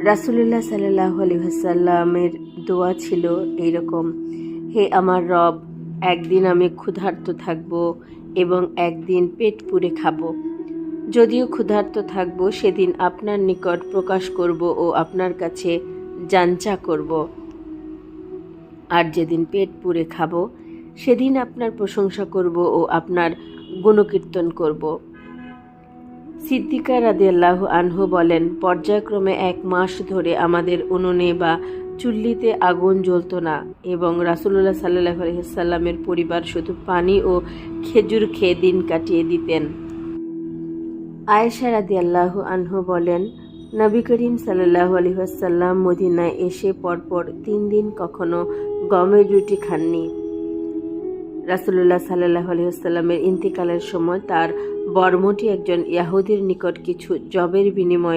রাসূলুল্লাহ সাল্লাল্লাহু আলাইহি ওয়াসাল্লামের দোয়া ছিল এইরকম: হে আমার রব, একদিন আমি ক্ষুধার্ত থাকব এবং একদিন পেট পুরে খাব। যদিও ক্ষুধার্ত থাকব, সেদিন আপনার নিকট প্রকাশ করব ও আপনার কাছে যাঞ্চা করব, আর যেদিন পেট পুরে খাব সেদিন আপনার প্রশংসা করব ও আপনার গুণকীর্তন করব। সিদ্দিকা রাদিয়াল্লাহু আনহু বলেন, পর্যায়ক্রমে 1 মাস ধরে আমাদের উনুনে বা চুল্লিতে আগুন জ্বলত না এবং রাসূলুল্লাহ সাল্লাল্লাহু আলাইহি ওয়াসাল্লামের পরিবার শুধু পানি ও খেজুর খেয়ে দিন কাটিয়ে দিতেন। আয়েশা রাদিয়াল্লাহু আনহু বলেন, নবী করিম সাল্লাল্লাহু আলাইহি ওয়াসাল্লাম মদিনায় এসে পরপর 3 দিন কখনো গমের রুটি খাননি। রাসূলুল্লাহ সাল্লাল্লাহু আলাইহি ওয়াসাল্লামের ইন্তিকালের সময় তার বর্মটি একজন ইহুদির নিকট কিছু যবের বিনিময়ে